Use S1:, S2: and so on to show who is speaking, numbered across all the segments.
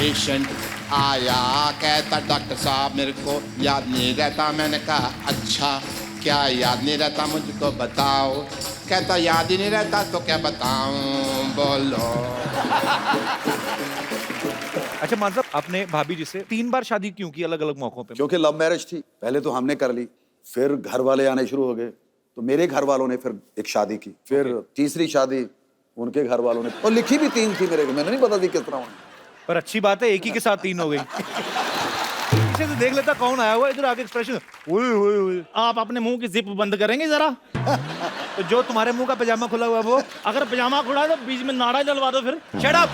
S1: Patient आया, कहता doctor साहब मेरे को याद नहीं रहता। मैंने कहा अच्छा क्या याद नहीं रहता मुझको बताओ। कहता याद ही नहीं रहता तो क्या बताऊं, बोलो।
S2: अच्छा मान साहब, आपने भाभी जी से 3 बार शादी क्यों की अलग अलग मौकों पे?
S3: क्योंकि लव मैरिज थी। पहले तो हमने कर ली, फिर घर वाले आने शुरू हो गए, तो मेरे घर वालों ने फिर एक शादी की, फिर तीसरी शादी उनके घर वालों ने, और लिखी भी 3 थी मेरे को, मैंने नहीं पता थी किस तरह होनी।
S2: पर अच्छी बात है, एक ही के साथ 3 हो गई। पीछे से देख लेता कौन आया हुआ, इधर आके एक्सप्रेशन ओए ओए ओए।
S4: आप अपने मुंह की जिप बंद करेंगे जरा?
S2: तो जो तुम्हारे मुंह का पजामा खुला हुआ है वो।
S4: अगर पजामा खुला है तो बीच में नाड़ा डलवा दो फिर।
S2: Shut up.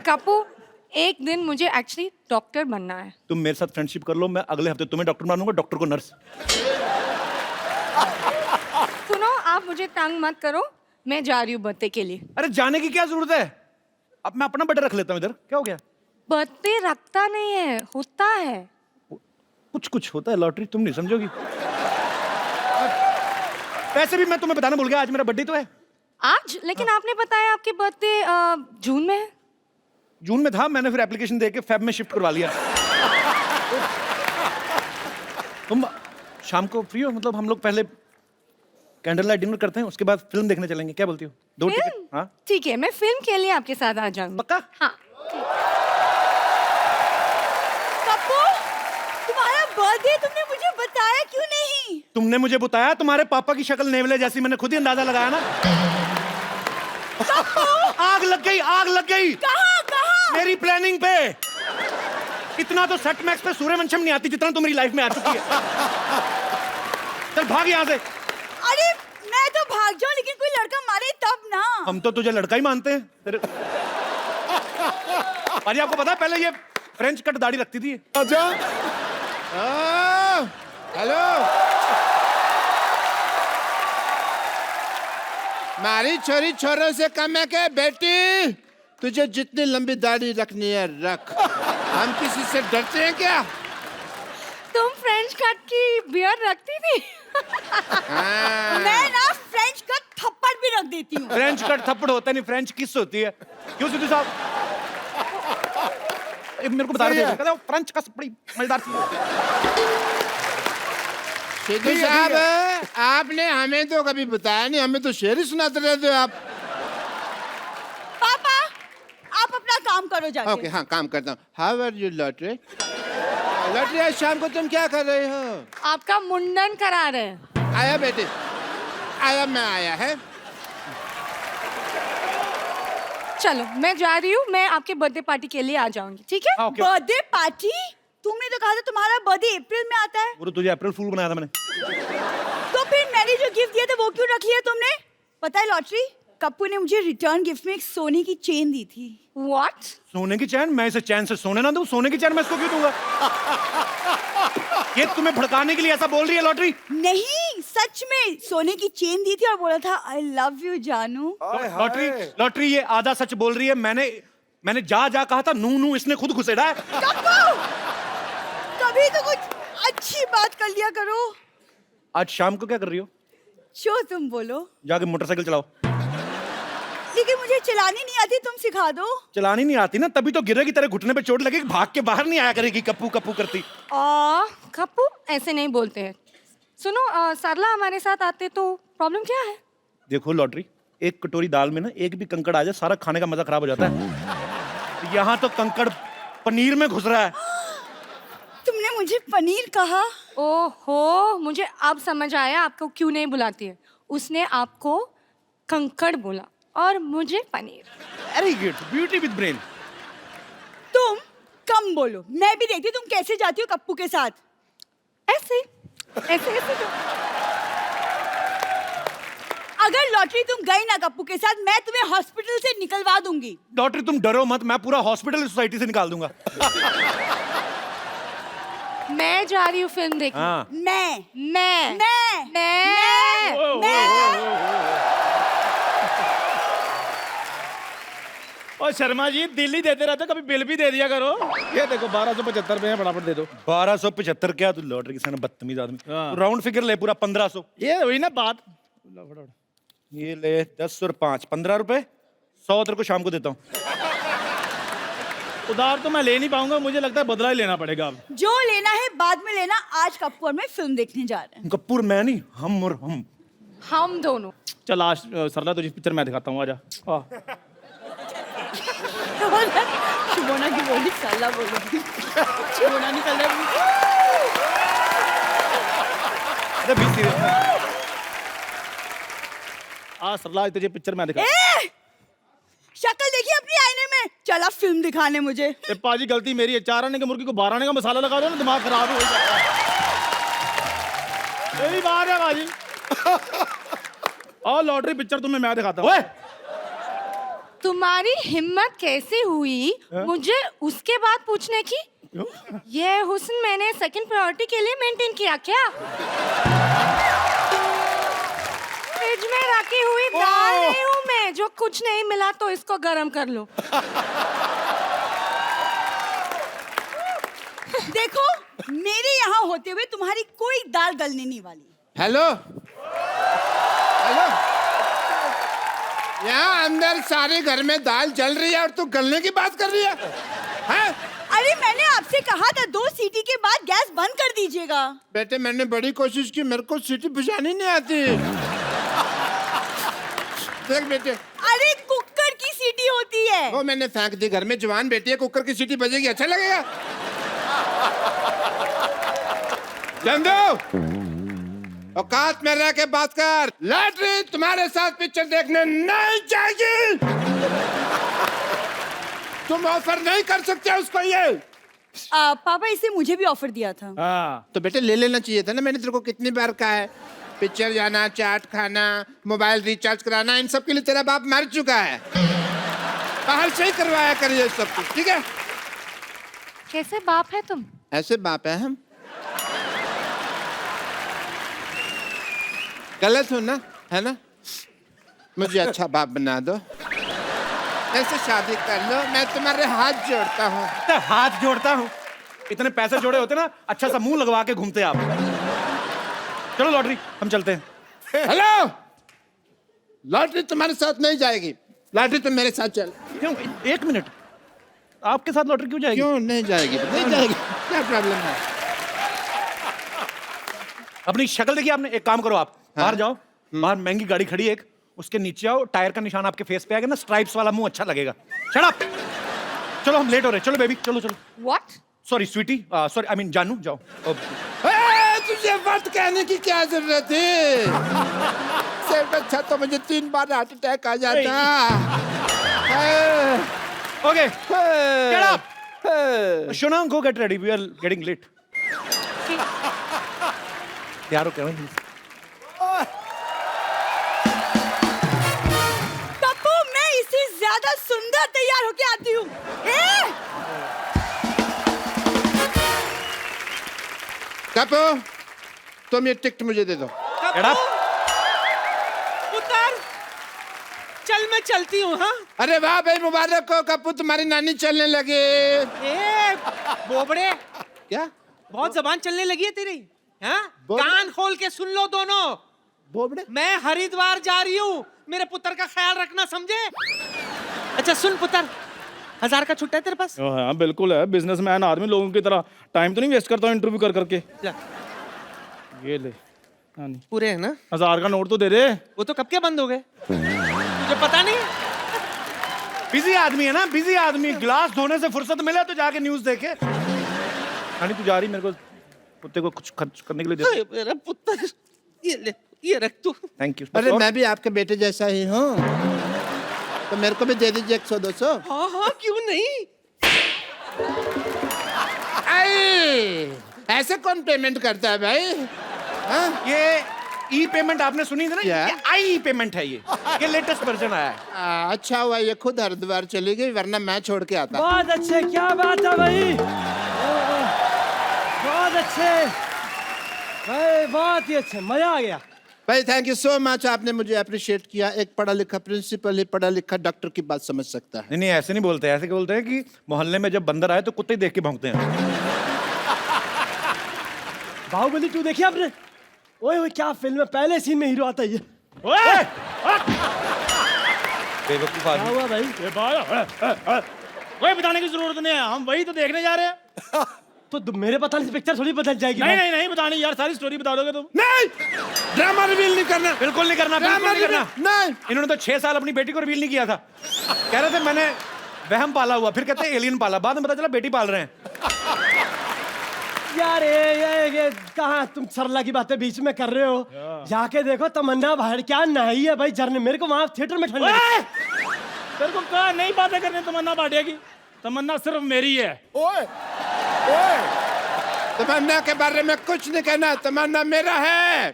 S5: कपू, एक दिन मुझे एक्चुअली डॉक्टर बनना है।
S2: तुम मेरे साथ फ्रेंडशिप कर लो, मैं अगले हफ्ते तुम्हें डॉक्टर बनाऊंगा, डॉक्टर को नर्स।
S5: सुनो, आप मुझे तंग मत करो, मैं जा रही हूँ बर्थडे के लिए।
S2: अरे जाने की क्या जरूरत है, अब मैं अपना बर्थडे रख लेता हूँ इधर। क्या हो गया?
S5: बर्थडे रखता नहीं है, होता है।
S2: कुछ कुछ होता है, लॉटरी तुम नहीं समझोगी। वैसे भी मैं तुम्हें बताना भूल गया, आज मेरा बर्थडे तो है।
S5: आज? लेकिन आपने बताया आपके बर्थडे जून में है।
S2: जून में था, मैंने फिर एप्लीकेशन दे के फेब में शिफ्ट करवा लिया। तुम शाम को फ्री हो? मतलब हम लोग पहले कैंडल लाइट डिनर करते हैं, उसके बाद फिल्म देखने चलेंगे, क्या बोलती हो? 2 टिकट?
S5: फिल्म?
S2: हाँ
S5: ठीक है, मैं फिल्म के लिए आपके साथ आ जाऊंगी।
S2: पक्का?
S5: हाँ।
S6: कप्पू, तुम्हारा बर्थडे तुमने मुझे बताया क्यों नहीं?
S2: तुमने मुझे बताया, तुम्हारे पापा की शक्ल नेवले जैसी, मैंने खुद ही अंदाजा लगाया ना। आग लग गई, आग लग गई।
S6: कहाँ कहाँ?
S2: मेरी प्लानिंग पे। इतना तो सेट मैक्स पे सूर्यवंशम नहीं आती जितना तुम्हारी लाइफ में आ चुकी है। चल भाग यहाँ से।
S6: अरे मैं तो भाग जाऊं, लेकिन कोई लड़का मारे तब ना।
S2: हम तो तुझे लड़का ही मानते हैं। अरे आपको पता है पहले ये फ्रेंच कट दाढ़ी रखती थी।
S1: अच्छा। हेलो, मारी छोरी छोरों से कम है क्या बेटी? तुझे जितनी लंबी दाढ़ी रखनी है रख, हम किसी से डरते हैं क्या?
S5: तुम फ्रेंच कट की बियर्ड रखती थी?
S6: मैं ना फ्रेंच का थप्पड़ भी रख देती हूँ।
S2: फ्रेंच कट थप्पड़ होता नहीं, फ्रेंच किस होती है। क्यों सिद्धू साहब? मेरे को बता रहे थे, कहते फ्रेंच कस बड़ी मजेदार चीज है।
S1: सिद्धू साहब, आपने हमें तो कभी बताया नहीं, हमें तो शेर ही सुनाते रहते हो आप।
S6: पापा, आप अपना काम करो जाके।
S1: ओके, हाँ काम करता हूँ। How are you lottery? Lottery, आज शाम को तुम क्या कर रहे हो?
S5: आपका मुंडन करा रहे हैं।
S1: आया बेटे, आया, मैं आया है।
S5: चलो मैं जा रही हूँ, मैं आपके बर्थडे पार्टी के लिए आ जाऊंगी, ठीक है?
S2: ओके।
S6: Birthday party? तुमने तो कहा था तुम्हारा बर्थडे अप्रैल में आता है।
S2: वो तो तुझे अप्रैल फूल बनाया था मैंने।
S6: तो फिर मैंने जो गिफ्ट दिया था वो क्यों रख लिया तुमने? पता है लॉटरी, कप्पू ने मुझे रिटर्न गिफ्ट में एक सोने की चेन दी थी।
S5: What?
S2: सोने की चैन? मैं इसे चैन से सोने ना दूं? सोने की चैन मैं इसको क्यों दूंगा? ये तुम्हें भड़काने के लिए ऐसा बोल रही है लॉटरी?
S6: नहीं, सच में सोने की चेन दी थी और बोला था आई लव यू जानू।
S2: लॉटरी, लॉटरी ये आधा सच बोल रही है। मैंने जा कहा था, नू नू इसने खुद घुसेड़ा है।
S6: कप्पू, कभी तो कुछ अच्छी बात कर लिया करो।
S2: आज शाम को क्या कर रही हो?
S6: जो तुम बोलो।
S2: जाके मोटरसाइकिल चलाओ।
S6: लेकिन मुझे चलानी नहीं आती, तुम सिखा दो।
S2: चलानी नहीं आती ना, तभी तो गिरेगी, तेरे घुटने पे चोट लगेगी, भाग के बाहर नहीं आया करेगी कप्पू कप्पू करती।
S5: कप्पू ऐसे नहीं बोलते हैं। सुनो, सरला हमारे साथ आते तो प्रॉब्लम क्या है?
S2: देखो लॉटरी, एक कटोरी दाल में ना एक भी कंकड़ आ जाए, सारा खाने का मजा खराब हो जाता है। यहाँ तो कंकड़ पनीर में घुस रहा है।
S6: तुमने मुझे पनीर कहा?
S5: ओहो, मुझे अब समझ आया आपको क्यों नहीं बुलाती है। उसने आपको कंकड़ बोला और मुझे paneer.
S2: Very good, beauty with brain.
S6: तुम कम बोलो, मैं भी देखती तुम कैसे जाती हो कप्पू के साथ।
S5: ऐसे ऐसे ऐसे तो।
S6: अगर लॉटरी तुम गई ना कप्पू के साथ, मैं तुम्हें हॉस्पिटल से निकलवा दूंगी।
S2: लॉटरी तुम डरो मत, मैं पूरा हॉस्पिटल सोसाइटी से निकाल दूंगा।
S5: मैं जा रही हूँ फिल्म देखने।
S2: हाँ।
S5: मैं
S4: और शर्मा जी, दिल ही देते रहते, कभी बिल भी दे दिया करो। ये देखो 1275 रुपए फटाफट दे दो।
S2: 1275 क्या? तू लॉटरी के सामने बदतमीज आदमी। राउंड फिगर ले पूरा 1500।
S4: ये हुई ना बात।
S2: ये ले 10 और 5 15 रुपए। 100 तेरे को शाम को देता हूँ।
S4: उधार तो मैं ले नहीं पाऊंगा, मुझे लगता है बदला ही लेना पड़ेगा अब।
S6: जो लेना है बाद में लेना, आज कप्पू और मैं फिल्म देखने जा रहे हैं।
S2: कपूर मैं नहीं, हम और
S5: हम दोनों।
S4: चल आज सरला तुझे पिक्चर मैं दिखाता हूँ, आजा।
S6: शुभोना की बोली साला बोली। शुभोना निकल रही।
S4: सरला तुझे पिक्चर मैं दिखा।
S6: शक्ल देखी अपनी आईने में, चला फिल्म दिखाने मुझे।
S4: ए पाजी गलती मेरी है, 4 आने के मुर्गी को 12 आने का मसाला लगा दो ना, दिमाग खराब हो जाता है। यही बात है पाजी। और लॉटरी पिक्चर तुम्हें मैं दिखाता हूँ।
S5: तुम्हारी हिम्मत कैसे हुई मुझे उसके बाद पूछने की? ये हुस्न मैंने सेकंड प्रायोरिटी के लिए मेंटेन किया क्या? फ्रिज में रखी हुई दाल नहीं हूँ मैं, जो कुछ नहीं मिला तो इसको गरम कर लो।
S6: देखो, मेरे यहाँ होते हुए तुम्हारी कोई दाल गलने नहीं वाली।
S1: हेलो हेलो, यहाँ अंदर सारे घर में दाल जल रही है और तू गलने की बात कर रही है, हैं?
S6: अरे मैंने आपसे कहा था 2 सीटी के बाद गैस बंद कर दीजिएगा।
S1: बेटे मैंने बड़ी कोशिश की, मेरे को सीटी बजानी नहीं आती। देख बेटे,
S6: अरे कुकर की सीटी होती है।
S1: वो मैंने फेंक दी, घर में जवान बेटी है, कुकर की सीटी बजेगी अच्छा लगेगा? चंदू, औकात में रह के बात कर। लॉटरी तुम्हारे साथ पिक्चर देखने नहीं जाएगी। तुम ऑफर नहीं कर सकते उसको ये।
S6: पापा इसे मुझे भी ऑफर दिया था।
S4: हाँ
S1: तो बेटे ले लेना चाहिए था ना, मैंने तेरे को कितनी बार कहा है, पिक्चर जाना, चाट खाना, मोबाइल रिचार्ज कराना, इन सब के लिए तेरा बाप मर चुका है। बाहर से ही करवाया करिए सब कुछ, ठीक है?
S5: कैसे बाप है तुम?
S1: ऐसे बाप है हम। गलत हो ना, है ना? मुझे अच्छा बाप बना दो, ऐसे शादी कर लो, मैं तुम्हारे हाथ जोड़ता हूँ।
S2: हाथ जोड़ता हूँ? इतने पैसे जोड़े होते ना, अच्छा सा मुंह लगवा के घूमते आप। चलो लॉटरी, हम चलते हैं।
S1: हेलो, लॉटरी तुम्हारे साथ नहीं जाएगी, लॉटरी तुम मेरे साथ चल।
S2: क्यों? 1 मिनट, आपके साथ लॉटरी क्यों जाएगी?
S1: क्यों नहीं जाएगी? नहीं जाएगी, क्या प्रॉब्लम है?
S2: अपनी शक्ल देखिए आपने। एक काम करो, आप बाहर जाओ, बाहर महंगी गाड़ी खड़ी है एक, उसके नीचे आओ, टायर का निशान आपके फेस पे आएगा ना, स्ट्राइप्स वाला मुंह अच्छा लगेगा। Shut up. चलो हम लेट हो रहे हैं, चलो बेबी, चलो चलो।
S5: What?
S2: Sorry sweetie, sorry I mean जानू, जाओ।
S1: तुझे वक्त कहने की क्या जरूरत है? सिर्फ अच्छा तो मुझे 3 बार हार्ट अटैक आ जाता।
S2: Okay get up. शोना, go get ready, we are getting late. यार हो क्या?
S6: कप्पू, मैं इससे ज्यादा सुंदर तैयार होके आती हूँ।
S1: कपू, तुम ये टिकट मुझे दे दो।
S2: Get up.
S7: उतार, चल मैं चलती हूँ। हाँ
S1: अरे वाह भाई, मुबारक हो कपू, तुम्हारी नानी चलने लगे।
S7: ए बोबड़े,
S1: क्या
S7: बहुत जबान चलने लगी है तेरी। हाँ
S1: बोबड़े?
S7: कान खोल के सुन लो दोनों।
S1: बोबड़े?
S7: मैं हरिद्वार जा रही हूँ, मेरे पुत्र का ख्याल रखना, समझे? अच्छा सुन पुत्र, 1000 का छुट्टा है तेरे पास?
S4: हाँ बिल्कुल है, बिजनेसमैन आदमी, लोगों की तरह टाइम तो नहीं वेस्ट करता हूँ इंटरव्यू कर करके।
S7: जा,
S4: ये ले। हाँ नहीं,
S7: पूरे है ना?
S4: 1000 का नोट तो दे दे।
S7: वो तो कब के बंद हो गए, तुझे पता नहीं?
S2: बिजी आदमी है ना, बिजी आदमी। गिलास धोने से फुर्सत मिले तो जाके न्यूज देखे। हानी तू जा रही, मेरे को कुत्ते को कुछ खर्च करने के लिए दे।
S7: मेरा पुत्र, ये ले, ये रख तू।
S2: Thank you.
S1: अरे मैं भी आपके बेटे जैसा ही हूँ, तो मेरे को भी दे दीजिए 100-200।
S7: हाँ हाँ क्यों नहीं।
S1: ऐसे कौन पेमेंट करता है भाई? हाँ?
S2: ये ई पेमेंट आपने सुनी थी ना?
S1: क्या?
S2: ये आई पेमेंट है, ये लेटेस्ट वर्जन आया है।
S1: अच्छा हुआ ये खुद हरिद्वार चली गई, वरना मैं छोड़ के आता।
S8: बहुत अच्छे, क्या बात है भाई, बहुत अच्छे भाई, बहुत ही अच्छे, मजा आ गया
S1: भाई। थैंक यू सो मच, आपने मुझे अप्रिशिएट किया। एक पढ़ा लिखा प्रिंसिपल ही पढ़ा लिखा डॉक्टर की बात समझ सकता है।
S2: नहीं नहीं, ऐसे नहीं बोलते, ऐसे क्या बोलते हैं कि मोहल्ले में जब बंदर आए तो कुत्ते ही देख के भौंकते हैं।
S8: बाहुबली 2 देखी आपने? ओए ओए क्या फिल्म है, पहले सीन में हीरो आता है ये।
S2: बेवकूफ
S8: क्या
S2: आदमी।
S8: हुआ भाई?
S4: कोई बताने की जरूरत नहीं है, हम वही तो देखने जा रहे हैं।
S8: तो मेरे बताने से पिक्चर थोड़ी बदल जाएगी
S4: नहीं
S8: भाई।
S4: नहीं नहीं बतानी यार, सारी स्टोरी बता दोगे तुम।
S1: नहीं, ड्रामा रिवील नहीं करना,
S2: बिल्कुल नहीं करना, बिल्कुल
S1: ड्रामा
S2: नहीं करना।
S1: नहीं।
S2: इन्होंने तो 6 साल अपनी बेटी को रिवील नहीं किया था। कह रहे थे मैंने वहम पाला हुआ, फिर कहते हैं एलियन पाला, बाद में पता चला बेटी पाल रहे हैं।
S8: यार ये कहाँ तुम सरला की बातें बीच में कर रहे हो? जाके देखो तमन्ना बाहर क्या नहाई है भाई झरने, मेरे को वहां थिएटर में ठंड लगी।
S4: ओए! तेरे को कहा नहीं बातें करनी तमन्ना भाटिया की, तमन्ना सिर्फ मेरी है।
S1: ओए, ओए, तमन्ना के बारे में कुछ नहीं कहना, तमन्ना मेरा है।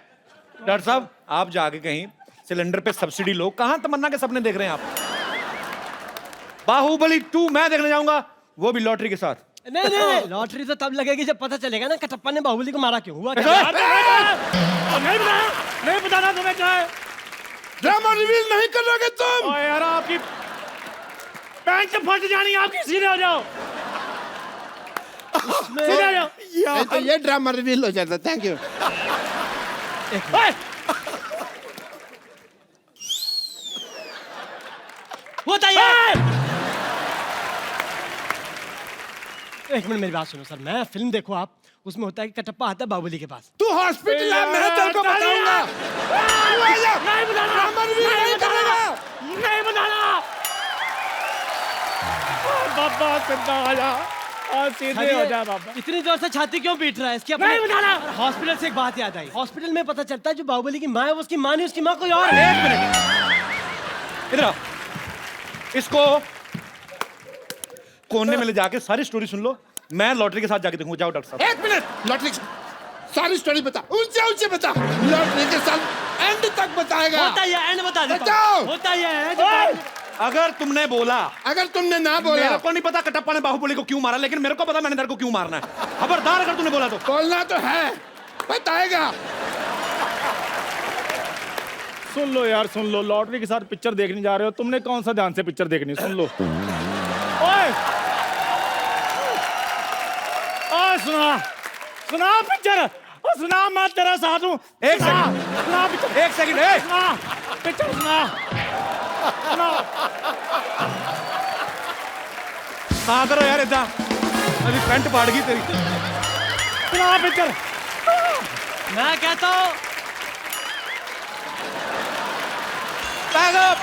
S2: डॉक्टर साहब आप जाके कहीं सिलेंडर पे सब्सिडी लो, कहाँ तमन्ना के सपने देख रहे हैं आप? बाहुबली 2 मैं देखने जाऊंगा, वो भी लॉटरी के साथ।
S8: नहीं नहीं नहीं, लॉटरी तो तब लगेगी जब पता चलेगा ना कटप्पा ने बाहुबली को मारा क्यों हुआ क्या?
S4: यार, नहीं बताना, नहीं बताना तुम्हें क्या है।
S1: ड्रामा रिवील नहीं करोगे तुम।
S4: ओए यार आपकी पैंट फट जानी, आपकी सीधे हो जाओ, सीधे हो जाओ।
S1: नहीं तो ये ड्रामा रिवील हो जाता। Thank you.
S4: ओए!
S8: होता है। एक मिनट मेरी बात सुनो सर, मैं फिल्म देखो आप, उसमें होता है कि कटप्पा आता है बाहुबली के पास।
S1: तू हॉस्पिटल है, मैं तेरे को बताऊंगा।
S4: नहीं बताना,
S1: ड्रामा रिवील नहीं करेगा।
S4: नहीं बताना। बाबा सीधा आ जा, और सीधे हो जा बाबा।
S8: इतनी जोर से छाती क्यों पीट रहा है इसकी?
S4: नहीं बताना।
S8: हॉस्पिटल से एक बात याद आई, हॉस्पिटल में पता चलता है जो बाहुबली की माँ है वो उसकी माँ नहीं, उसकी माँ कोई और है।
S2: एक मिनट इधर आओ, इसको कोने में ले जाके सारी स्टोरी सुन लो, मैं लॉटरी के साथ जाके देखूंगा। जाओ डॉक्टर साहब।
S1: एक मिनट, लॉटरी सारी स्टोरी बता, ऊंचे ऊंचे बता। लॉटरी के साथ एंड तक बताएगा।
S8: होता ही है, एंड बता देता
S1: बचाओ।
S8: हूँ। होता ही है।
S2: अगर तुमने बोला,
S1: अगर तुमने ना बोला,
S2: मेरे को नहीं पता कटप्पा ने बाहुबली को क्यों मारा, लेकिन मेरे को पता मैंने तेरे को क्यों मारना है। खबरदार अगर तूने बोला तो।
S1: बोलना तो है, बताएगा।
S4: सुन लो यार, सुन लो, लॉटरी के साथ पिक्चर देखने जा रहे हो, तुमने कौन सा ध्यान से पिक्चर देखनी, सुन लो। ओए! ओए सुना, सुना पिक्चर, सुना, मैं तेरा साथ हूँ।
S2: एक
S4: सुना,
S2: सेकंड,
S4: सुना पिक्चर,
S2: एक सेकंड, ए!
S4: सुना पिक्चर, सुना, सुना।
S2: हाँ करो यार इतना, अभी पैंट फाड़ गई तेरी।
S4: सुना पिक्चर।
S8: मैं कहता हूँ
S2: बैग अप।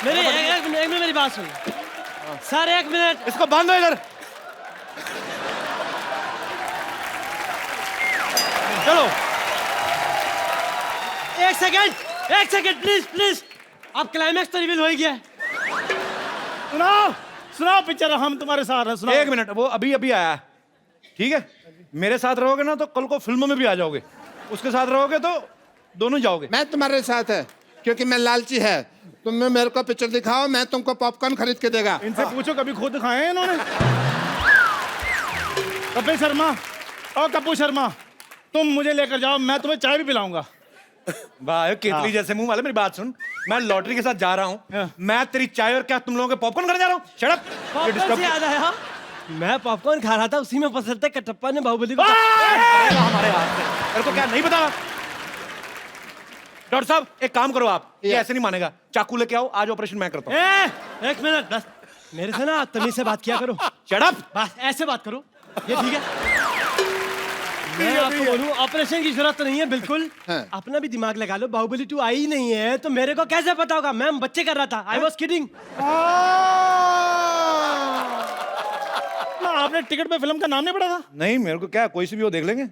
S8: एक मिनट मेरी बात सुन सर, एक मिनट।
S2: इसको बांधो इधर। चलो
S8: एक सेकंड प्लीज प्लीज, अब क्लाइमैक्स तो रिवील हो ही गया है।
S4: सुनाओ, सुनाओ पिक्चर, हम तुम्हारे साथ हैं, सुनाओ।
S2: एक मिनट, वो अभी अभी आया है, ठीक है? मेरे साथ रहोगे ना तो कल को फिल्मों में भी आ जाओगे, उसके साथ रहोगे तो दोनों जाओगे।
S1: मैं तुम्हारे साथ है क्योंकि मैं लालची है। तुम मेरे को पिक्चर दिखाओ, मैं तुमको पॉपकॉर्न खरीद के देगा।
S4: इनसे पूछो कभी खुद खाए हैं इन्होंने? कपिल शर्मा और कपूर शर्मा, तुम मुझे लेकर जाओ, मैं तुम्हें चाय भी पिलाऊंगा।
S2: वाह केतली जैसे मुंह वाले, मेरी बात सुन, मैं लॉटरी के साथ जा रहा हूँ, मैं तेरी चाय और क्या तुम लोगों के पॉपकॉर्न करने जा रहा हूँ। Shut up.
S8: पॉपकॉर्न से याद आया, मैं पॉपकॉर्न खा रहा था, उसी में पता चलता है कटप्पा ने बाहुबली को
S2: हमारे हाथ से, तेरे को क्या नहीं पता? डॉक्टर साहब एक काम करो आप, ये ऐसे नहीं मानेगा, चाकू लेके आओ, आज ऑपरेशन मैं करता हूँ।
S8: एक मिनट बस, मेरे से ना तमीज से बात किया करो।
S2: Shut up.
S8: बस ऐसे बात करो, ये ठीक है? मैं आपको बोलूं, ऑपरेशन की जरूरत तो नहीं है बिल्कुल।
S1: हाँ।
S8: अपना भी दिमाग लगा लो, बाहुबली 2 आई नहीं है तो मेरे को कैसे पता होगा? मैं बच्चे कर रहा था, आई वॉज किडिंग।
S4: आपने टिकट पे फिल्म का नाम नहीं पढ़ा था?
S2: नहीं मेरे को क्या, कोई सी भी हो देख लेंगे।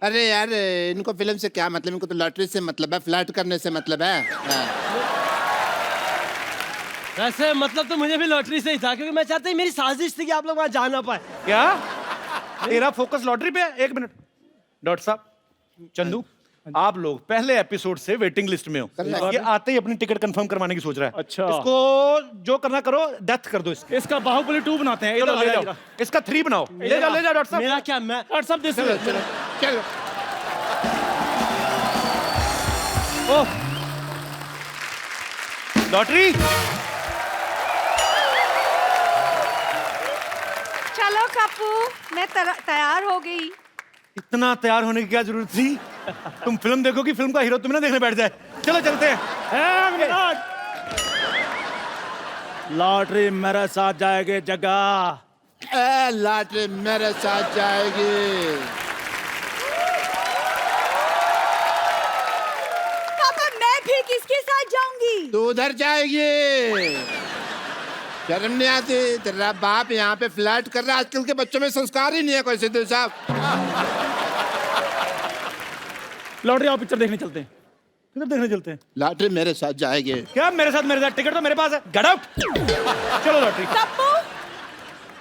S1: अरे यार, इनको फिल्म से क्या मतलब, इनको तो लॉटरी से मतलब है, फ्लर्ट करने से मतलब है। हाँ।
S8: वैसे मतलब तो मुझे भी लॉटरी से ही था, क्योंकि मैं चाहता ही मेरी साजिश थी कि आप लोग वहां जा ना पाए।
S2: क्या तेरा फोकस लॉटरी पे है? एक मिनट डॉक्टर साहब, चंदू आप लोग पहले एपिसोड से वेटिंग लिस्ट में हो, ये आते ही अपनी टिकट कंफर्म करवाने की सोच रहा है।
S4: अच्छा।
S2: इसको जो करना करो, डेथ कर दो इसकी।
S4: इसका बाहुबली 2 बनाते हैं।
S2: चलो
S4: इधर
S2: ले
S4: आ
S2: जाओ,
S4: जाओ।
S2: इसका 3 बनाओ। ले जाओ डॉक्टर साहब।
S8: मेरा क्या, मैं
S4: डॉक्टर साहब दिस
S1: चलो चलो चलो।
S2: ओह लॉटरी।
S5: चलो कप्पू, मैं तैयार हो गई।
S2: इतना तैयार होने की क्या जरूरत थी? तुम फिल्म देखो कि फिल्म का हीरो तुम्हें ना देखने बैठ जाए। चलो चलते हैं।
S4: एक मिनट। लॉटरी मेरे साथ जाएगी जगह।
S1: लॉटरी मेरे साथ जाएगी।
S6: पापा मैं फिर किसके साथ जाऊंगी?
S1: तू उधर जाएगी। शर्म नहीं आती? तेरा बाप यहाँ पे फ्लर्ट कर रहा है। आजकल के बच्चों में संस्कार ही नहीं है कोई सिद्धू साहब।
S4: लॉटरी आओ पिक्चर देखने चलते हैं।
S2: किधर देखने चलते हैं?
S1: लॉटरी मेरे साथ जाएगी।
S2: क्या मेरे साथ? टिकट तो मेरे पास है। Get out. चलो लॉटरी।
S6: पप्पू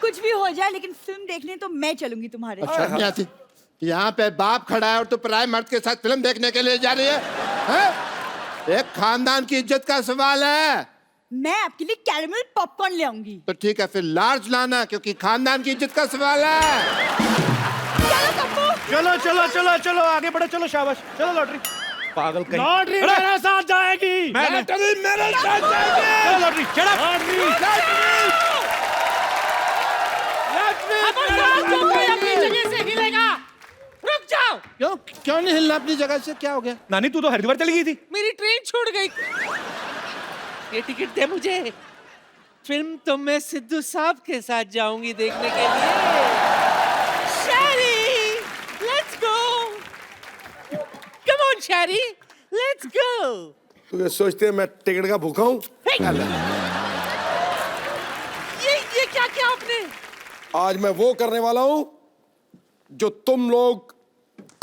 S6: कुछ भी हो जाए लेकिन फिल्म देखने तो मैं चलूंगी तुम्हारे साथ।
S1: शर्म नहीं आती? यहाँ पे बाप खड़ा है और तू पराये मर्द के साथ फिल्म देखने के लिए जा रही है, हैं? एक खानदान की इज्जत का सवाल है।
S6: मैं आपके लिए कैरेमल पॉपकॉर्न ले आऊंगी।
S1: तो ठीक है फिर लार्ज लाना, क्योंकि खानदान की इज्जत का सवाल है।
S6: चलो पप्पू।
S2: चलो चलो चलो चलो आगे बढ़ो। चलो शाबाश। चलो लॉटरी। पागल कहीं।
S4: लॉटरी मेरे साथ जाएगी।
S1: लॉटरी मेरे साथ जाएगी।
S2: चलो लॉटरी। चढ़ा।
S7: अपनी जगह से हिलेगा। रुक जाओ।
S1: क्यों नहीं हिलना अपनी जगह से? क्या हो गया?
S2: नानी तू तो हरिद्वार चली गई थी।
S7: मेरी ट्रेन छूट गई। ये टिकट दे मुझे। फिल्म तो मैं सिद्धू साहब के साथ जाऊंगी देखने के लिए। Sherry, let's go. Come on Sherry, let's go.
S9: तो सोचते हैं मैं टिकट का भूखा हूँ?
S7: ये क्या किया आपने?
S9: आज मैं वो करने वाला हूँ जो तुम लोग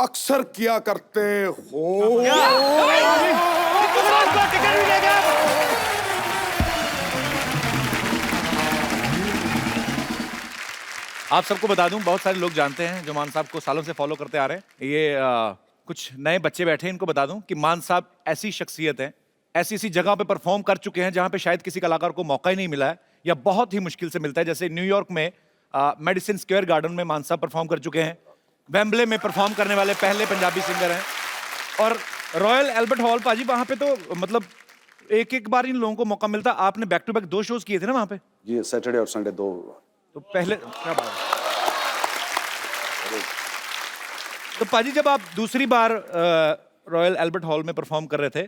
S9: अक्सर किया करते हो।
S2: टिकट भी ले गया। आप सबको बता दूं, बहुत सारे लोग जानते हैं जो मान साहब को सालों से फॉलो करते आ रहे हैं। ये कुछ नए बच्चे बैठे हैं, इनको बता दूं कि मान साहब ऐसी शख्सियत है, ऐसी ऐसी जगह पे परफॉर्म कर चुके हैं जहां पे शायद किसी कलाकार को मौका ही नहीं मिला है या बहुत ही मुश्किल से मिलता है। जैसे न्यूयॉर्क में मेडिसिन स्क्वायर गार्डन में मान साहब परफॉर्म कर चुके हैं। वेम्बले में परफॉर्म करने वाले पहले पंजाबी सिंगर हैं। और रॉयल एल्बर्ट हॉल पाजी, वहां पे तो मतलब एक एक बार इन लोगों को मौका मिलता। आपने बैक टू बैक 2 शोज किए थे ना वहां पे?
S3: जी सैटरडे और संडे 2।
S2: तो पहले क्या बात है। तो पाजी जब आप दूसरी बार रॉयल एल्बर्ट हॉल में परफॉर्म कर रहे थे,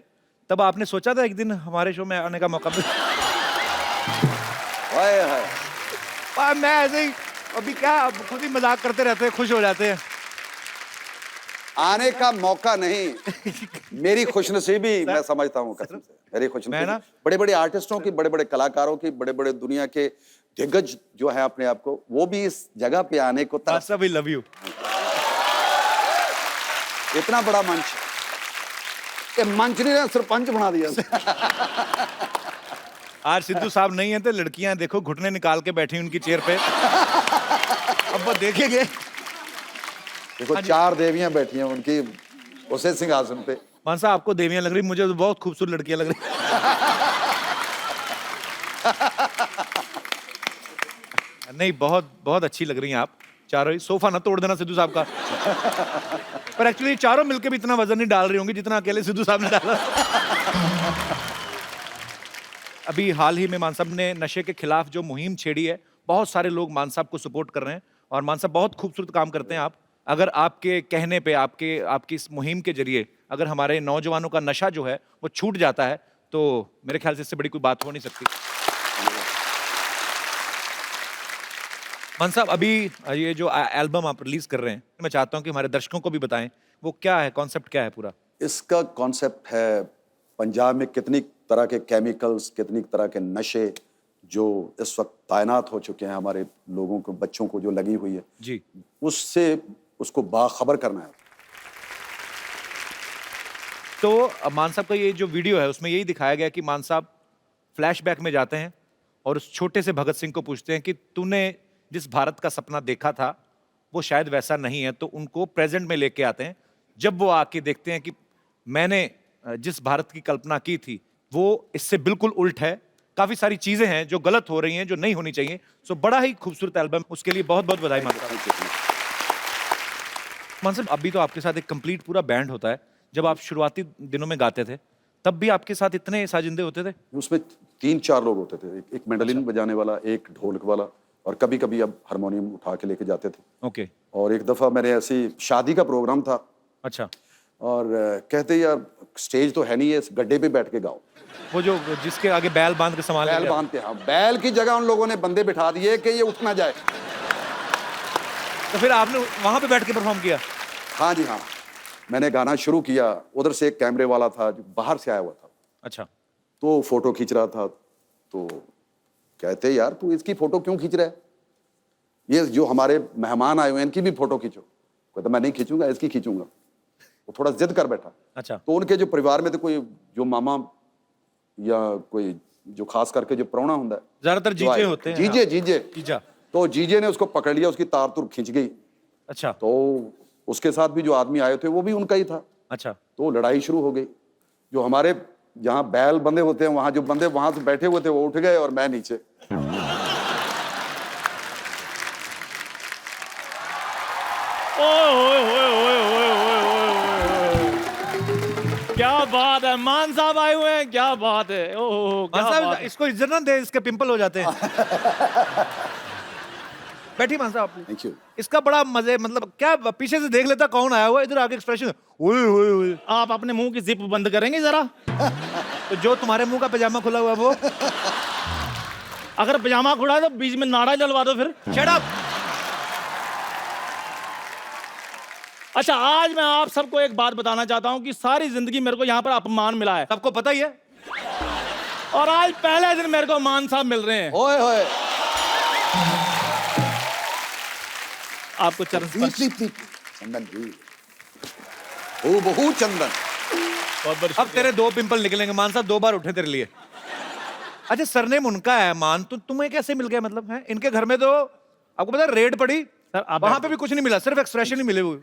S2: तब आपने सोचा था एक दिन हमारे शो में आने का मौका मिले?
S3: हाय हाय।
S2: मैं ऐसे ही अभी क्या खुद ही मजाक करते रहते हैं, खुश हो जाते हैं।
S3: आने का मौका नहीं, मेरी खुशनसीबी मैं समझता हूँ कसम से। मेरी खुशनसीबी बड़े बड़े आर्टिस्टों की, बड़े बड़े कलाकारों की, बड़े बड़े दुनिया के दिग्गज जो है अपने आप को, वो भी इस जगह पे आने को
S2: सब ही लव यू।
S3: इतना बड़ा मंच, ये मंच नहीं ना सरपंच बना दिया।
S2: आज सिद्धू साहब नहीं है तो लड़कियां देखो घुटने निकाल के बैठी उनकी चेयर पे। अब वो देखेंगे।
S3: देखो 4 देवियां बैठी हैं उनकी उसे सिंहासन पे।
S2: मान साहब आपको देवियां लग रही, मुझे तो बहुत खूबसूरत लड़कियां लग रही। नहीं, बहुत बहुत अच्छी लग रही हैं आप चारों ही। सोफा ना तोड़ देना सिद्धू साहब का। पर एक्चुअली चारों मिलके भी इतना वजन नहीं डाल रही होंगी जितना अकेले सिद्धू साहब ने डाला। अभी हाल ही में मान साहब ने नशे के खिलाफ जो मुहिम छेड़ी है, बहुत सारे लोग मान साहब को सपोर्ट कर रहे हैं और मान साहब बहुत खूबसूरत काम करते हैं। आप अगर आपके कहने पे, आपकी इस मुहिम के जरिए अगर हमारे नौजवानों का नशा जो है वो छूट जाता है, तो मेरे ख्याल से इससे बड़ी कोई बात हो नहीं सकती। मान साहब अभी ये जो एल्बम आप रिलीज कर रहे हैं, मैं चाहता हूं कि हमारे दर्शकों को भी बताएं वो क्या है, कॉन्सेप्ट क्या है पूरा?
S3: इसका कॉन्सेप्ट है पंजाब में कितनी तरह के केमिकल्स, कितनी तरह के नशे जो इस वक्त तैनात हो चुके हैं हमारे लोगों को, बच्चों को जो लगी हुई है
S2: जी,
S3: उससे उसको बाखबर करना है।
S2: तो मान साहब का ये जो वीडियो है उसमें यही दिखाया गया कि मान साहब फ्लैशबैक में जाते हैं और उस छोटे से भगत सिंह को पूछते हैं कि तूने जिस भारत का सपना देखा था वो शायद वैसा नहीं है, तो उनको प्रेजेंट में लेके आते हैं। जब वो आके देखते हैं कि मैंने जिस भारत की कल्पना की थी वो इससे बिल्कुल उल्ट है, काफी सारी चीजें हैं जो गलत हो रही हैं, जो नहीं होनी चाहिए। सो बड़ा ही खूबसूरत एल्बम, उसके लिए बहुत बहुत बधाई मानता हूं। मान साहब अभी तो आपके साथ एक कंप्लीट पूरा बैंड होता है। जब आप शुरुआती दिनों में गाते थे तब भी आपके साथ इतने साजिंदे होते थे?
S3: उसमें 3-4 लोग होते थे, एक मैंडोलिन बजाने वाला, एक ढोलक वाला और कभी कभी अब हारमोनियम उठा के लेके जाते थे।
S2: ओके।
S3: और एक दफा मैंने ऐसी शादी का प्रोग्राम था।
S2: अच्छा।
S3: और कहते यार स्टेज तो है नहीं है, इस गड्ढे पे बैठ के गाओ।
S2: वो जो जिसके आगे बैल बांध के संभाल
S3: बैल बांधते, हाँ, बैल की जगह उन लोगों ने बंदे बिठा दिए कि ये उठ ना जाए।
S2: तो फिर आपने वहां पे बैठ के परफॉर्म किया?
S3: हाँ जी हाँ, मैंने गाना शुरू किया, उधर से एक कैमरे वाला था जो बाहर से आया हुआ था,
S2: अच्छा।
S3: तो फोटो खींच रहा था। तो कहते यार तू इसकी फोटो क्यों खींच रहा है, ये जो हमारे मेहमान आए हुए हैं इनकी भी फोटो खींचो। कहता मैं नहीं खींचूंगा, इसकी खींचूंगा। वो थोड़ा जिद कर बैठा।
S2: अच्छा।
S3: तो उनके जो परिवार में थे कोई जो मामा या कोई जो खास करके जो प्राहुणा होता है,
S2: ज्यादातर जीजे होते हैं।
S3: जीजे जीजे
S2: जीजा।
S3: तो जीजे ने उसको पकड़ लिया, उसकी तार तुर खींच गई।
S2: अच्छा।
S3: तो उसके साथ भी जो आदमी आए थे वो भी उनका ही था।
S2: अच्छा।
S3: तो लड़ाई शुरू हो गई। जो हमारे जहाँ बैल बंधे होते हैं वहां जो बंदे वहां से बैठे हुए थे वो उठ गए और मैं नीचे।
S4: क्या बात है, मान साहब आए हुए हैं, क्या बात है। ओह क्या
S2: मान
S4: बात
S2: साहब इसको इज्जत ना दे, इसके पिंपल हो जाते हैं। बैठी मान साहब।
S3: Thank you.
S2: इसका बड़ा मजे, मतलब क्या पीछे से देख लेता कौन आया हुआ, इधर आके एक्सप्रेशन ओए ओए ओए।
S4: आप अपने मुंह की जिप बंद करेंगे जरा?
S2: तो जो तुम्हारे मुंह का पैजामा खुला हुआ है वो।
S4: अगर पजामा खुला है तो बीच में नाड़ा जलवा दो फिर।
S2: Shut up.
S4: अच्छा, आज मैं आप सबको एक बात बताना चाहता हूं कि सारी जिंदगी मेरे को यहाँ पर अपमान मिला है,
S2: सबको पता ही है।
S4: और आज पहले दिन मेरे को मान साहब मिल रहे हैं।
S3: ओए होए।
S4: आपको चरण स्पर्श।
S3: चंदन जी, ओ बहुत चंदन।
S4: बहुत बहुत
S2: अब तेरे 2 पिंपल निकलेंगे मान साहब, 2 बार उठे तेरे लिए। अच्छा, सरनेम उनका है मान, तो तुम्हें कैसे मिल गया? मतलब है इनके घर में तो आपको पता है रेड पड़ी
S4: सर, आप
S2: वहां पे भी कुछ नहीं मिला, सिर्फ एक्सप्रेशन ही मिले हुए।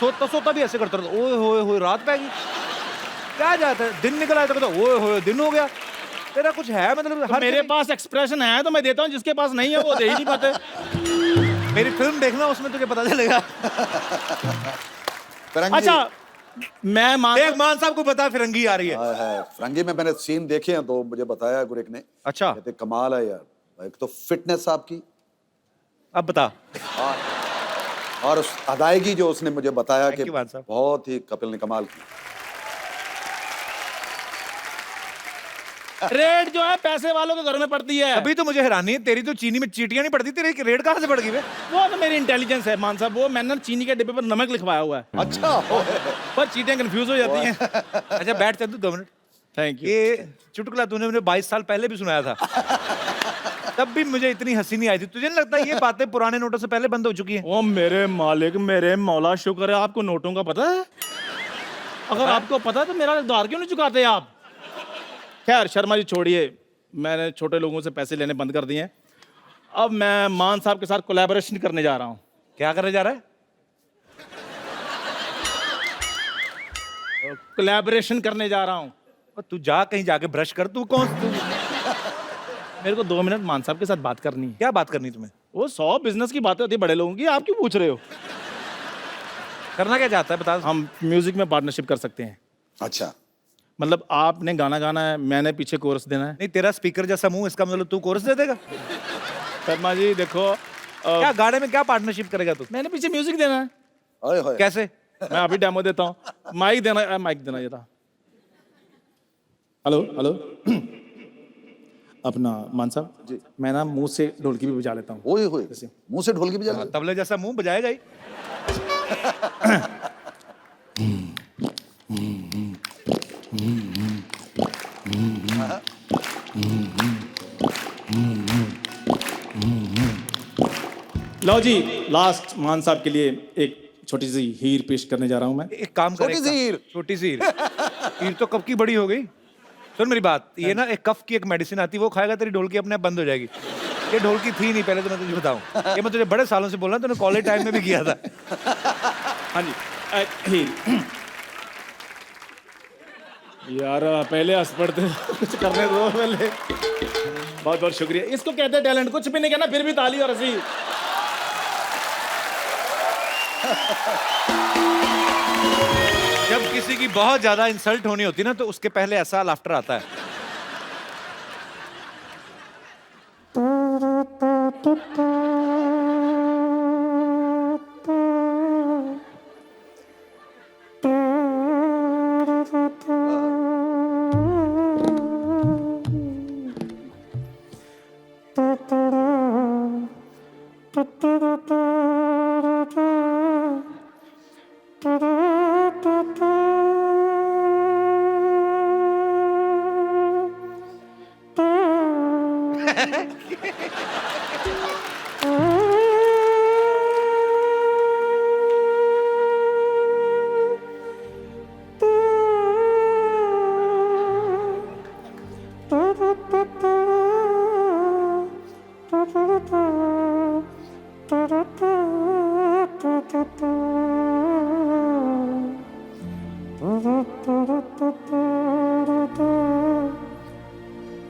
S2: सोता सोता भी ऐसे करता रहता, ओए होए होए रात पै गई। क्या जाता है, दिन निकल आया तो कहता ओए होए दिन हो गया। तेरा कुछ है मतलब?
S4: तो मेरे पास एक्सप्रेशन है तो मैं देता हूँ, जिसके पास नहीं है वो दे ही नहीं पाते।
S2: मेरी फिल्म देखना, उसमें तुझे पता चलेगा।
S4: अच्छा, मैं
S2: मान साहब को बता फिरंगी आ रही है।
S3: फिरंगी में मैंने सीन देखे हैं तो मुझे बताया गुरिक ने।
S2: अच्छा।
S3: कहते कमाल है यार, एक तो फिटनेस आपकी,
S2: अब बता।
S3: और उस अदायगी जो उसने मुझे बताया कि
S2: Thank you, मान साहब।
S3: बहुत ही कपिल ने कमाल की।
S4: रेड जो है पैसे वालों के घर में पड़ती है।
S2: अभी तो मुझे हैरानी है, तेरी तो चीनी में चीटियां नहीं पड़ती, तेरी रेड कहाँ से पड़ गई?
S4: वो तो मेरी इंटेलिजेंस है मान साहब, वो मैंने चीनी के डिब्बे पर नमक लिखवाया हुआ है।
S3: अच्छा।
S4: पर चीटियां कंफ्यूज हो जाती हैं।
S2: अच्छा बैठ चंदू 2 मिनट।
S4: Thank you.
S2: ये चुटकुला तूने मुझे 22 साल पहले भी सुनाया था। तब भी मुझे इतनी हंसी नहीं आई थी। तुझे नहीं लगता ये बातें पुराने नोटों से पहले बंद हो चुकी हैं?
S4: ओ मेरे मालिक, मेरे मौला, शुक्र है आपको नोटों का पता है। अगर आपको पता है तो मेरा उधार क्यों नहीं चुकाते आप? खैर शर्मा जी छोड़िए, मैंने छोटे लोगों से पैसे लेने बंद कर दिए हैं। अब मैं मान साहब के साथ कोलैबोरेशन करने जा रहा हूँ।
S2: क्या करने जा रहा है?
S4: कोलैबोरेशन करने जा रहा हूँ।
S2: तू जा कहीं जाके ब्रश कर। तू कौन तू?
S4: मेरे को 2 मिनट मान साहब के साथ बात करनी है।
S2: क्या बात करनी तुम्हें?
S4: वो 100 बिजनेस की बातें होती है बड़े लोगों की, आप क्यों पूछ रहे हो?
S2: करना क्या चाहता है बता।
S4: हम म्यूजिक में पार्टनरशिप कर सकते हैं।
S3: अच्छा,
S4: मतलब आपने गाना गाना है, मैंने पीछे कोरस देना है।
S2: नहीं, तेरा स्पीकर जैसा मुंह, इसका मतलब तू कोरस दे देगा?
S4: शर्मा जी देखो,
S2: क्या गाने में क्या पार्टनरशिप करेगा तू?
S4: मैंने पीछे म्यूजिक देना है।
S3: ओए होए।
S2: कैसे?
S4: मैं अभी डेमो देता हूँ। माइक देना ये था। Hello hello. अपना मान साहब जी, मैं ना मुंह से ढोलकी भी बजा लेता हूँ।
S3: ओए होए, मुंह से ढोलकी बजा ले।
S2: तबले जैसा मुंह बजाएगा ही।
S4: लो जी, लास्ट मान साहब के लिए एक छोटी सी हीर पेश करने जा रहा हूँ मैं।
S2: एक काम कर।
S3: छोटी सी हीर।
S2: छोटी सी हीर। हीर तो कब की बड़ी हो गई। सुन मेरी बात, ये ना एक कफ की एक मेडिसिन आती है, वो खाएगा तेरी ढोलकी अपने आप बंद हो जाएगी। ये ढोलकी थी नहीं पहले, तो मैं तुझे बताऊं। ये मैं तुझे बड़े सालों से बोल रहा हूं, तूने कॉलेज टाइम में भी किया था।
S4: हाँ जी। हीर यार पहले हंस पड़ते, कुछ करने दो पहले। बहुत बहुत शुक्रिया। इसको कहते हैं टैलेंट। कुछ भी नहीं कहना फिर भी ताली और हंसी।
S2: जब किसी की बहुत ज्यादा इंसल्ट होनी होती ना, तो उसके पहले ऐसा लाफ्टर आता है।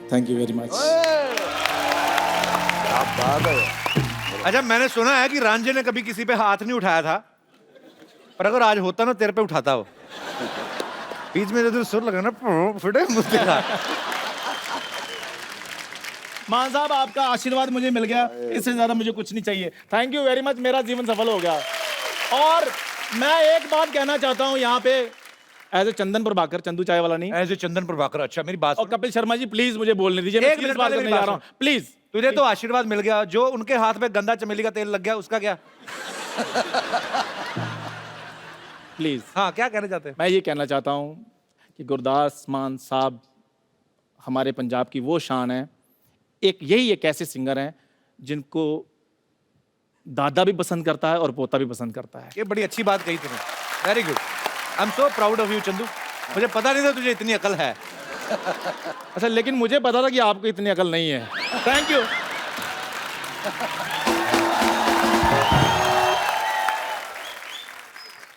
S4: Thank you very much.
S3: क्या बात है।
S2: अच्छा, मैंने सुना है कि रांझे ने कभी किसी पे हाथ नहीं उठाया था, पर अगर आज होता ना तेरे पे उठाता वो। बीच में जो सुर लगा ना फटे मुझे का।
S4: मान साहब आपका आशीर्वाद मुझे मिल गया, इससे ज्यादा मुझे कुछ नहीं चाहिए। थैंक यू वेरी मच, मेरा जीवन सफल हो गया। और मैं एक बात कहना चाहता हूँ यहाँ पे एज ए चंदन प्रभाकर, चंदू चाय वाला नहीं,
S2: ऐसे चंदन प्रभाकर। अच्छा मेरी बात
S4: और
S2: सुन।
S4: कपिल शर्मा जी प्लीज मुझे बोलने दीजिए, मैं
S2: एक
S4: सीरियस
S2: मिनट
S4: बात
S2: पहले
S4: करने
S2: मेरी
S4: जा
S2: बात
S4: रहा हूँ प्लीज।
S2: तुझे तो आशीर्वाद मिल गया, जो उनके हाथ में गंदा चमेली का तेल लग गया उसका क्या?
S4: प्लीज।
S2: हाँ, क्या कहना चाहते हैं?
S4: मैं ये कहना चाहता हूँ कि गुरदास मान साहब हमारे पंजाब की वो शान है। यही एक ऐसे सिंगर हैं जिनको दादा भी पसंद करता है और पोता भी पसंद करता है।
S2: ये बड़ी अच्छी बात कही तूने, very good. I am so proud of you Chandu. मुझे पता नहीं था तुझे इतनी अकल है।
S4: अच्छा, लेकिन मुझे पता था कि आपको इतनी अकल नहीं है। Thank you.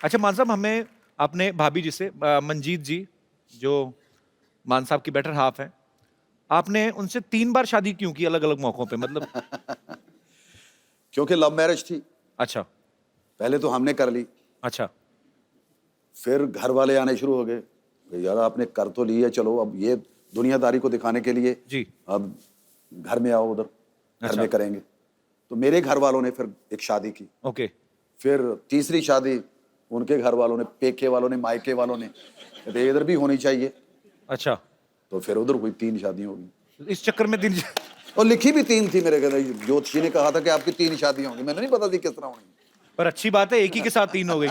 S2: अच्छा मान साहब, हमें अपने भाभी जी से, मंजीत जी जो मान साहब की बेटर हाफ है, आपने उनसे 3 बार शादी क्यों की अलग अलग मौकों पे? मतलब
S3: क्योंकि लव मैरिज थी।
S2: अच्छा
S3: पहले तो हमने कर ली,
S2: अच्छा
S3: फिर घर वाले आने शुरू हो गए, यार आपने कर तो ली है, चलो अब ये दुनियादारी को दिखाने के लिए
S2: जी
S3: अब घर में आओ, उधर घर
S2: अच्छा।
S3: में करेंगे। तो मेरे घर वालों ने फिर एक शादी की,
S2: ओके।
S3: फिर तीसरी शादी उनके घर वालों ने, पेके वालों ने, मायके वालों ने, कहते इधर भी होनी चाहिए।
S2: अच्छा,
S3: तो फिर उधर हुई 3 शादियां होगी।
S2: इस चक्कर में 3
S3: और लिखी भी 3 थी मेरे घर। ज्योतिषी ने कहा था कि आपकी 3 शादियां होंगी, मैंने नहीं पता थी किस तरह होंगी।
S2: पर अच्छी बात है, एक ही के साथ 3 हो गई।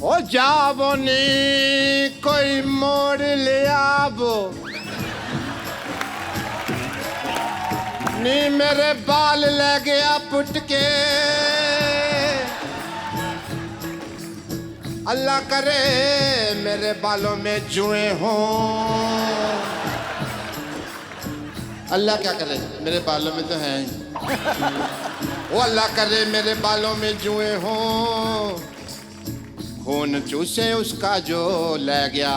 S1: ओ जावो नी कोई मोड़ ले आवो नी, मेरे बाल ले गया पुट के। अल्लाह करे मेरे बालों में जुए हों। अल्लाह क्या करे, मेरे बालों में तो हैं ही। ओ अल्लाह करे मेरे बालों में जुए हों, खून चूसे उसका जो ले गया।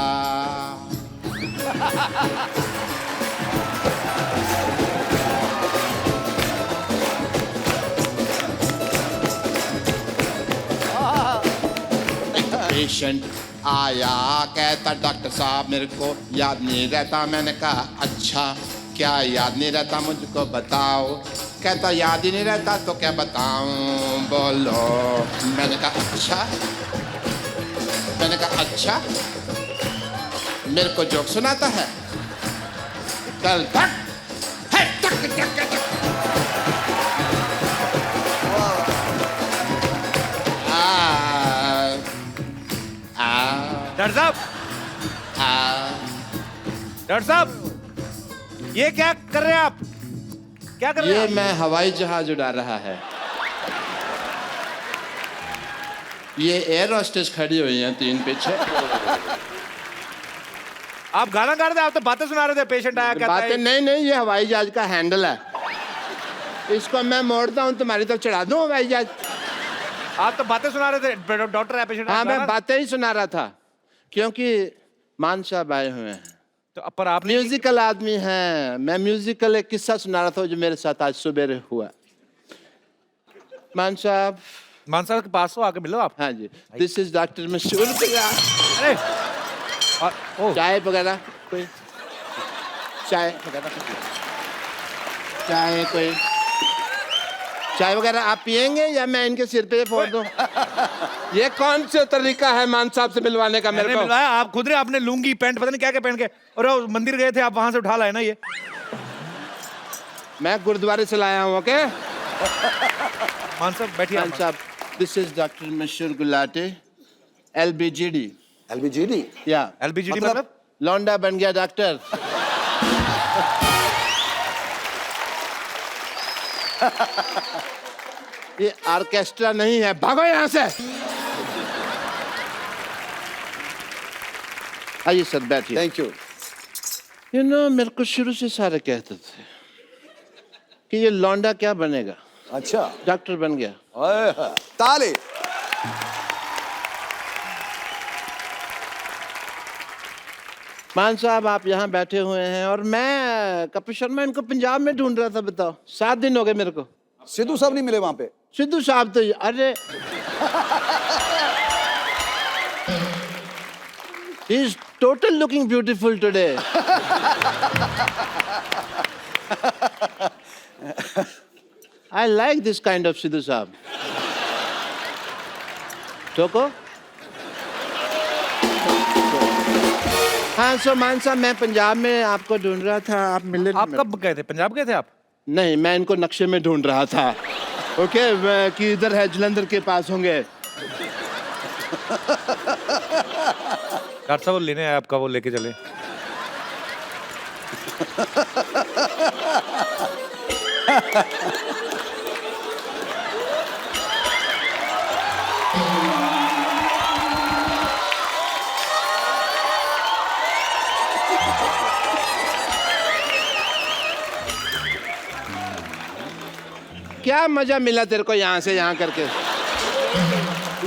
S1: पेशेंट आया, कहता डॉक्टर साहब मेरे को याद नहीं रहता। मैंने कहा अच्छा, क्या याद नहीं रहता मुझको बताओ। कहता याद ही नहीं रहता तो क्या बताऊं, बोलो। मैंने कहा अच्छा, मैंने कहा अच्छा, मेरे को जोक सुनाता है। कल तक है टक टक टक।
S2: डॉक्टर साहब, डॉक्टर साहब, ये क्या कर रहे हैं आप? क्या कर रहे हैं
S1: ये
S2: आप?
S1: मैं हवाई जहाज उड़ा रहा है। ये एयर होस्टेस खड़ी हुई हैं 3 पीछे।
S2: आप गाना गा रहे थे, आप तो बातें सुना रहे थे। पेशेंट आया, कहता
S1: बातें
S2: है
S1: नहीं नहीं, ये हवाई जहाज का हैंडल है, इसको मैं मोड़ता हूँ तुम्हारी तरफ चढ़ा दूँ हवाई जहाज।
S2: आप तो बातें सुना रहे थे। डॉक्टर है, पेशेंट।
S1: हाँ, मैं बातें ही सुना रहा था क्योंकि मान साहब आए हुए हैं।
S2: तो पर आप
S1: म्यूजिकल आदमी हैं। मैं म्यूजिकल एक किस्सा सुना रहा था जो मेरे साथ आज सुबह हुआ। मान साहब
S2: के पास हो, आके मिलो आप।
S1: हाँ जी, दिस इज डॉक्टर मशहूर।
S2: अरे ओ,
S1: चाय वगैरह कोई, चाय वगैरह, चाय कोई, चाय वगैरह आप पियेंगे या मैं इनके सिर पे फोड़ दूं? ये कौन सा तरीका है मान साहब से मिलवाने का मेरे
S2: मैंने
S1: को?
S2: मिलवाया, आप खुद रहे, आपने लुंगी पैंट पता नहीं क्या क्या पहन के, और वो मंदिर गए थे आप, वहां से उठा लाए ना ये।
S1: मैं गुरुद्वारे से लाया हूँ, ओके?
S2: मान साहब बैठिए।
S1: मान साहब, दिस इज डॉक्टर मशहूर गुलाटी, LBGD।
S3: LBGD?
S1: या
S2: LBGD मतलब?
S1: लौंडा बन गया डॉक्टर। ये ऑर्केस्ट्रा नहीं है, भागो यहाँ से। आइए सर, बैठिए।
S3: Thank you.
S1: यू नो, मेरे को शुरू से सारे कहते थे कि ये लौंडा क्या बनेगा,
S3: अच्छा,
S1: डॉक्टर बन गया।
S3: ओए, ताली।
S1: मान साहब, आप यहाँ बैठे हुए हैं और मैं कपिल शर्मा इनको पंजाब में ढूंढ रहा था। बताओ, 7 दिन हो गए मेरे को।
S3: सिद्धू साहब नहीं मिले वहां पे?
S1: सिद्धू साहब तो अरे he is total looking beautiful today. I like this kind of Sidhu साहब। ठोको। हाँ, सो मान साहब, मैं पंजाब में आपको ढूंढ रहा था, आप मिले नहीं।
S2: आप कब गए थे, पंजाब गए थे आप?
S1: नहीं, मैं इनको नक्शे में ढूंढ रहा था, ओके, कि इधर है, जलंधर के पास होंगे।
S2: डॉक्टर साहब वो लेने आए आपका, वो लेके चले।
S1: क्या मजा मिला तेरे को यहाँ से यहाँ करके?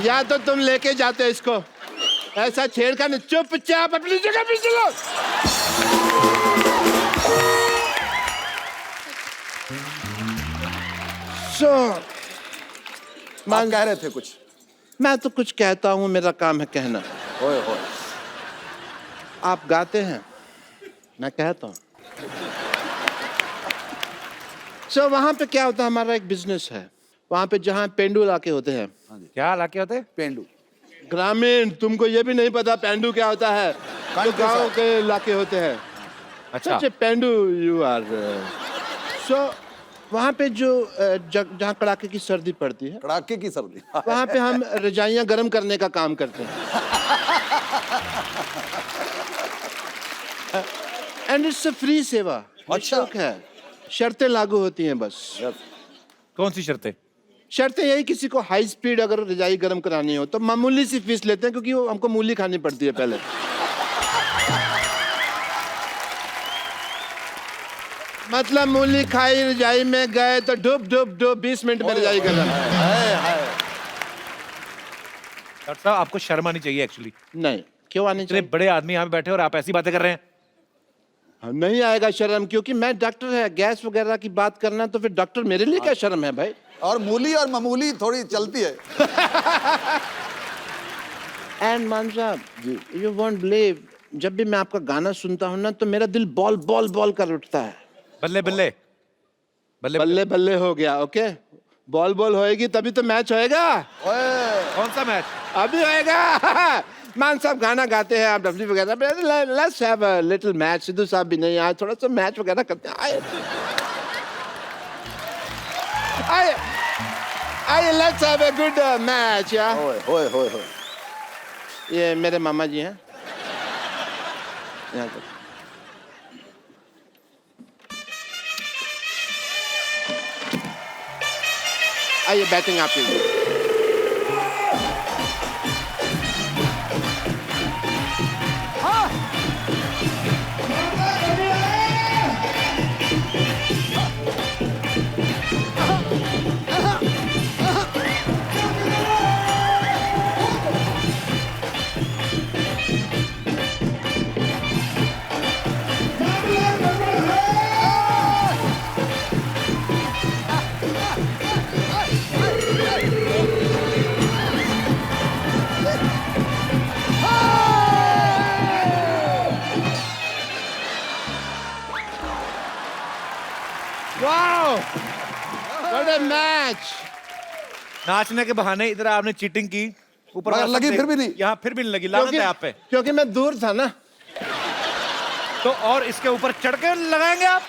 S1: या तो तुम लेके जाते इसको, ऐसा छेड़खानी। चुपचाप अपनी जगह पे चलो।
S3: मान कह रहे थे कुछ?
S1: मैं तो कुछ कहता हूँ, मेरा काम है कहना।
S3: ओए होए।
S1: आप गाते हैं, मैं कहता हूँ। वहां पे क्या होता है, हमारा एक बिजनेस है वहां पे, जहाँ पेंडू इलाके होते हैं।
S2: क्या इलाके होते हैं?
S3: पेंडू।
S1: ग्रामीण। तुमको ये भी नहीं पता पेंडू क्या होता है? जो गाँव के इलाके होते हैं।
S2: अच्छा।
S1: पेंडू यू आर। वहाँ पे जो जहाँ कड़ाके की सर्दी पड़ती है,
S3: कड़ाके की सर्दी,
S1: वहाँ पे हम रजाइयाँ गर्म करने का काम करते हैं। एंड इट्स अ फ्री सेवा।
S3: अच्छा
S1: है, शर्तें लागू होती हैं बस।
S2: कौन सी शर्तें?
S1: शर्तें यही, किसी को हाई स्पीड अगर रजाई गर्म करानी हो तो मामूली सी फीस लेते हैं, क्योंकि वो हमको मूली खानी पड़ती है पहले। मतलब मूली खाई, रजाई में गए तो डुब डुब डुब, 20 मिनट में रजाई गर्म।
S2: डॉक्टर साहब आपको शर्म आनी चाहिए एक्चुअली।
S1: नहीं, क्यों आनी
S2: इतने
S1: चाहिए?
S2: बड़े आदमी यहाँ पे बैठे और आप ऐसी बातें कर रहे हैं।
S1: नहीं आएगा शर्म, क्योंकि मैं डॉक्टर है। गैस वगैरह की बात करना तो फिर डॉक्टर मेरे लिए क्या शर्म है भाई?
S3: और मूली और मामूली थोड़ी चलती है।
S1: एंड मान साहब, यू वोंट बिलीव, जब भी मैं आपका गाना सुनता हूँ ना, तो मेरा दिल बॉल बॉल बॉल कर उठता है।
S2: बल्ले बल्ले बल्ले
S1: बल्ले बल्ले हो गया, ओके। बॉल बॉल होएगी तभी तो मैच होएगा।
S2: कौन सा मैच?
S1: अभी होएगा। मान साहब गाना गाते हैं, आप डब्ल्यू वगैरह, let's have a little match. Sidhu साहब भी नहीं आए, थोड़ा सा मैच वगैरह करते हैं। आए आए, let's have a good match. या
S3: होए होए होए होए।
S1: ये मेरे मामा जी हैं, यहाँ पर। आइए, बैटिंग आप कीजिए। What a match.
S2: नाचने के बहाने इधर आपने चीटिंग की, ऊपर
S3: मगर
S2: वाला
S3: लगी
S2: सब
S3: फिर भी
S2: देख-
S3: नहीं।
S2: यहाँ फिर भी नहीं लगी, लानत है आप पे।
S1: क्योंकि मैं दूर था ना।
S2: तो और इसके ऊपर चढ़ के लगाएंगे आप?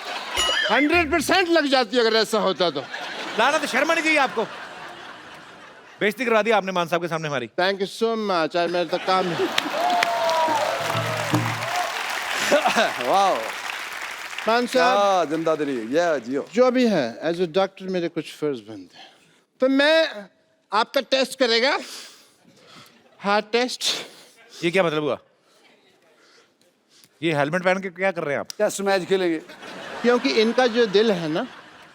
S1: 100% लग जाती अगर ऐसा होता तो।
S2: लानत, शर्म नहीं चाहिए आपको? बेइज्जती करवा दी आपने मान साहब के सामने हमारी।
S1: थैंक यू सो मच, आज मेरा तो काम है।
S3: वाह,
S1: मान साहब,
S3: क्या जिंदा दिली, ये जियो।
S1: जो भी है, एज ए डॉक्टर मेरे कुछ फर्ज बनते हैं। तो मैं आपका टेस्ट करेगा, हार्ट टेस्ट।
S2: ये क्या मतलब हुआ? ये हेलमेट पहन के क्या कर रहे हैं आप?
S3: टेस्ट मैच खेलेंगे।
S1: क्योंकि इनका जो दिल है ना,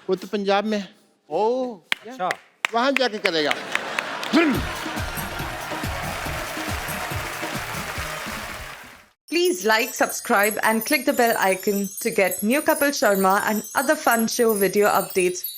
S1: वो तो पंजाब में है।
S3: ओ,
S2: अच्छा,
S1: वहां जाके करेगा।
S10: Please like, subscribe and click the bell icon to get new Kapil Sharma and other fun show video updates